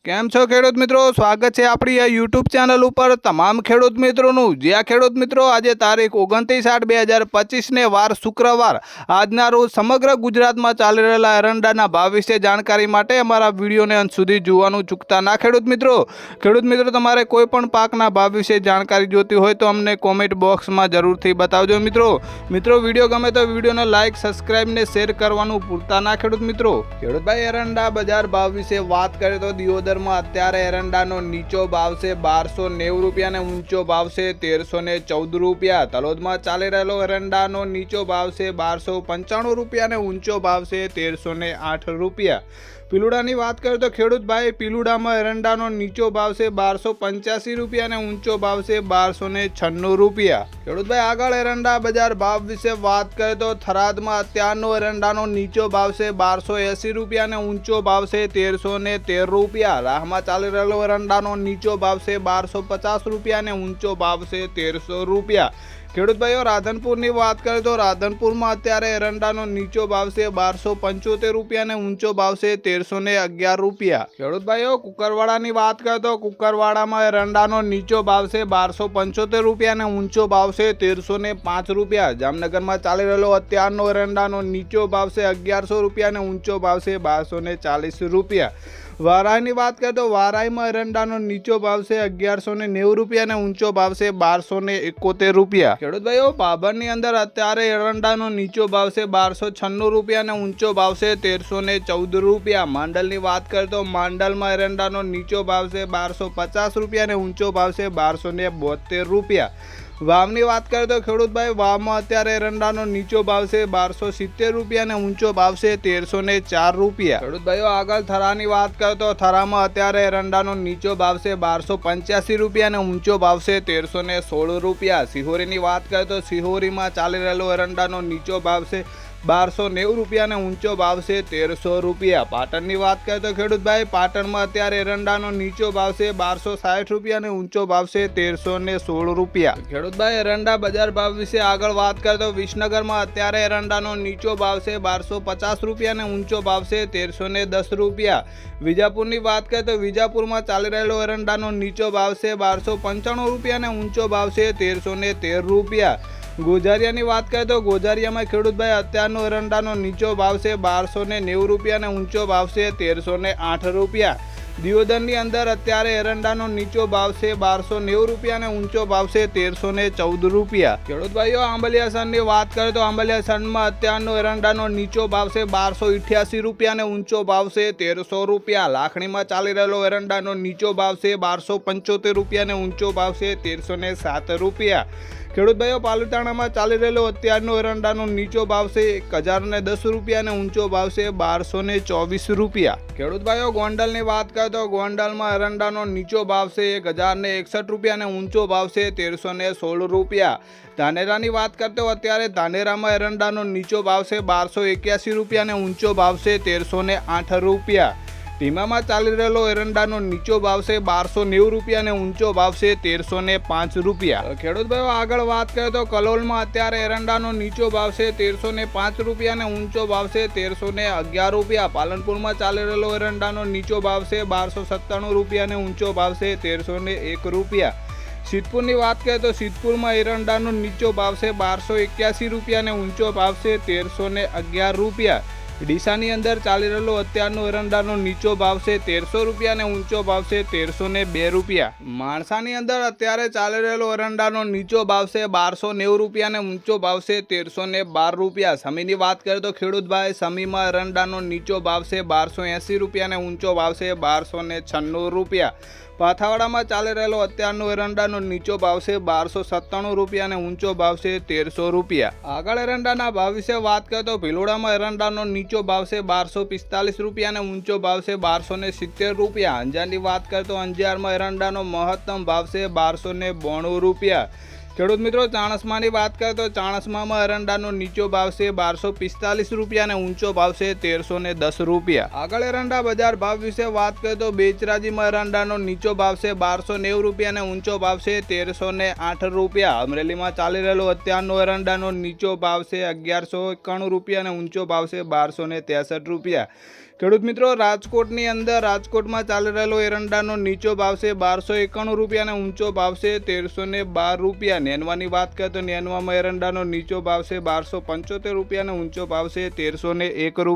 કેમ છો ખેડૂત મિત્રો? સ્વાગત છે આપણી આ યુટ્યુબ ચેનલ ઉપર તમામ ખેડૂત મિત્રોનું। જ્યાં ખેડૂત મિત્રો આજે તારીખ 29/8/2025 ને વાર શુક્રવાર આજના રોજ સમગ્ર ગુજરાતમાં ચાલી રહેલા એરંડાના ભાવ વિશે જાણકારી માટે અમારા વિડીયોને અંત સુધી જોવાનું ચૂકતા ના ખેડૂત મિત્રો તમારે કોઈ પણ પાકના ભાવ વિશે જાણકારી જોતી હોય તો અમને કોમેન્ટ બોક્સમાં જરૂરથી બતાવજો મિત્રો। વિડીયો ગમે તો વિડીયોને લાઇક સબસ્ક્રાઇબ ને શેર કરવાનું ભૂલતા ના ખેડૂત મિત્રો। ખેડૂત ભાઈ એરંડા બજાર ભાવ વિશે વાત કરીએ તો દિયોદર અત્યારે એરંડાનો નીચો ભાવ છે 1290 રૂપિયા ને ઊંચો ભાવ છે 1314 રૂપિયા। તલોદમાં ચાલી રહેલો એરંડાનો નીચો ભાવ છે 1295 રૂપિયા ને ઊંચો ભાવ છે 1308 રૂપિયા। પીલુડાની વાત કરીએ તો ખેડૂત ભાઈ પીલુડામાં એરંડાનો નીચો ભાવ છે 1285 રૂપિયા ને ઊંચો ભાવ છે 1296 રૂપિયા। ખેડૂત ભાઈ આગળ એરંડા બજાર ભાવ વિશે વાત કરીએ તો થરાદમાં અત્યારનો એરંડાનો નીચો ભાવ છે 1280 રૂપિયા ને ઊંચો ભાવ છે 1313 રૂપિયા। રાહમાં ચાલી રહેલો એરંડાનો નીચો ભાવ છે 1250 રૂપિયા ને ઊંચો ભાવ છે 1300 રૂપિયા। ખેડૂત ભાઈઓ રાધનપુરની વાત કરીએ તો રાધનપુરમાં અત્યારે એરંડાનો નીચો ભાવ છે 1275 રૂપિયા ને ઊંચો ભાવ છે 1311 રૂપિયા। ખેડૂત ભાઈઓ કુકરવાડાની વાત કરીએ તો કુકરવાડામાં એરંડાનો નીચો ભાવ છે 1275 રૂપિયા ને ઊંચો ભાવ છે 1305 રૂપિયા। જામનગરમાં ચાલી રહેલો અત્યારનો એરંડાનો નીચો ભાવ છે 1100 રૂપિયા ને ઊંચો ભાવ છે 1240 રૂપિયા। વારાઈની વાત કરીએ તો વારાઈમાં એરંડાનો નીચો ભાવ છે 1190 રૂપિયા ને ઊંચો ભાવ છે 1271 રૂપિયા। ખેડૂત ભાઈઓ બાબરની અંદર અત્યારે એરંડાનો નીચો ભાવ છે 1296 રૂપિયા ને ઊંચો ભાવ છે 1314 રૂપિયા। માંડલની વાત કરીએ તો માંડલમાં એરંડાનો નીચો ભાવ છે 1250 રૂપિયા ને ઊંચો ભાવ છે 1272 રૂપિયા। વાવની વાત કરીએ તો ખેડૂત ભાઈ વાવમાં અત્યારે એરંડાનો નીચો ભાવ છે 1270 રૂપિયા ને ઊંચો ભાવ છે 1304 રૂપિયા। ખેડૂત ભાઈઓ આગળ થરાની વાત કરીએ તો થરામાં અત્યારે એરંડાનો નીચો ભાવ છે 1285 રૂપિયા ને ઊંચો ભાવ છે 1316 રૂપિયા। સિહોરીની વાત કરીએ તો સિહોરીમાં ચાલી રહેલો એરંડાનો નીચો ભાવ છે 1290 રૂપિયા ને ઊંચો ભાવ છે 1300 રૂપિયા। પાટણની વાત કરીએ તો ખેડૂત ભાઈ પાટણમાં અત્યારે એરંડાનો નીચો ભાવ છે 1260 રૂપિયા ને ઊંચો ભાવ છે 1316 રૂપિયા। ખેડૂત ભાઈ એરંડા બજાર ભાવ વિશે આગળ વાત કરીએ તો વિસનગરમાં અત્યારે એરંડાનો નીચો ભાવ છે 1250 રૂપિયા ને ઊંચો ભાવ છે 1310 રૂપિયા। વિજાપુરની વાત કરીએ તો વિજાપુરમાં ચાલી રહેલો એરંડાનો નીચો ભાવ છે 1295 રૂપિયા ને ઊંચો ભાવ છે 1313 રૂપિયા। ગોઝારિયાની વાત કરીએ તો ગોઝારિયામાં ખેડૂત ભાઈ અત્યારનો એરંડાનો નીચો ભાવ છે 1290 રૂપિયા ને ઊંચો ભાવ છે 1308 રૂપિયા। દિયોદરની અંદર અત્યારે એરંડાનો નીચો ભાવ છે 1290 રૂપિયા ને ઊંચો ભાવ છે 1314 રૂપિયા। ખેડૂત ભાઈઓ આંબલિયાસરની વાત કરીએ તો આંબલિયાસનમાં અત્યારનો એરંડાનો નીચો ભાવ છે 1288 રૂપિયા ને ઊંચો ભાવ છે 1300 રૂપિયા। લાખણીમાં ચાલી રહેલો એરંડાનો નીચો ભાવ છે 1275 રૂપિયા ને ઊંચો ભાવ છે 1307 રૂપિયા। ખેડૂત ભાઈઓ પાલિતાણામાં ચાલી રહેલો અત્યારનો એરંડાનો નીચો ભાવ છે 1010 રૂપિયા ને ઊંચો ભાવ છે 1224 રૂપિયા। ખેડૂત ભાઈઓ ગોંડલની વાત કરીએ તો ગોંડલમાં એરંડાનો નીચો ભાવ છે 1061 રૂપિયા ને ઊંચો ભાવ છે 1316 રૂપિયા। ધાનેરાની વાત કરીએ તો અત્યારે ધાનેરામાં એરંડાનો નીચો ભાવ છે 1281 રૂપિયા ને ઊંચો ભાવ છે 1308 રૂપિયા। ભીમામાં ચાલી રહેલો એરંડાનો નીચો ભાવ છે 1290 રૂપિયા ને ઊંચો ભાવ છે 1305 રૂપિયા। ખેડૂત ભાઈઓ આગળ વાત કરીએ તો કલોલમાં અત્યારે એરંડાનો નીચો ભાવ છે 1305 રૂપિયા ને ઊંચો ભાવ છે 1311 રૂપિયા। પાલનપુરમાં ચાલી રહેલો એરંડાનો નીચો ભાવ છે 1297 રૂપિયા ને ઊંચો ભાવ છે 1301 રૂપિયા। સિદ્ધપુરની વાત કરીએ તો સિદ્ધપુરમાં એરંડાનો નીચો ભાવ છે 1281 રૂપિયા ને ઊંચો ભાવ છે 1311 રૂપિયા। ડીસાની અંદર ચાલી રહેલો અત્યારનો એરંડાનો નીચો ભાવ છે 1300 રૂપિયા ને ઊંચો ભાવ છે 1302 રૂપિયા। માણસાની અંદર અત્યારે ચાલી રહેલો એરંડાનો નીચો ભાવ છે 1290 રૂપિયા ને ઊંચો ભાવ છે 1312 રૂપિયા। સમીની વાત કરીએ તો ખેડૂત ભાઈ સમીમાં એરંડાનો નીચો ભાવ છે 1280 રૂપિયા ને ઊંચો ભાવ છે 1296 રૂપિયા। પાથાવાડામાં ચાલી રહેલો અત્યારનો એરંડાનો નીચો ભાવ છે 1297 રૂપિયા ને ઊંચો ભાવ છે 1300 રૂપિયા। આગળ એરંડાના ભાવ વિશે વાત કરીએ તો ભિલોડામાં એરંડાનો નીચો ભાવ છે 1245 રૂપિયા ને ઊંચો ભાવ છે 1270 રૂપિયા। અંજારની વાત કરીએ તો અંજારમાં એરંડાનો મહત્તમ ભાવ છે 1292 રૂપિયા। ખેડૂત મિત્રો ચાણસ્માની વાત કરીએ તો ચાણસ્મામાં એરંડાનો નીચો ભાવ છે 1245 રૂપિયા ને ઊંચો ભાવ છે 1310 રૂપિયા। આગળ એરંડા બજાર ભાવ વિશે વાત કરીએ તો બેચરાજીમાં એરંડાનો નીચો ભાવ છે 1290 રૂપિયા ને ઊંચો ભાવ છે 1308 રૂપિયા। અમરેલીમાં ચાલી રહેલો અત્યારનો એરંડાનો નીચો ભાવ છે 1191 રૂપિયા ને ઊંચો ભાવ છે 1263 રૂપિયા। ખેડૂત મિત્રો, રાજકોટની અંદર રાજકોટમાં ચાલી રહેલો એરંડાનો નીચો ભાવ છે 1291 રૂપિયા અને ઊંચો ભાવ છે 1312 રૂપિયા. નેનવાની વાત કરીએ તો નેનવામાં એરંડાનો નીચો ભાવ છે 1275 રૂપિયા અને ઊંચો ભાવ છે 1301 રૂપિયા.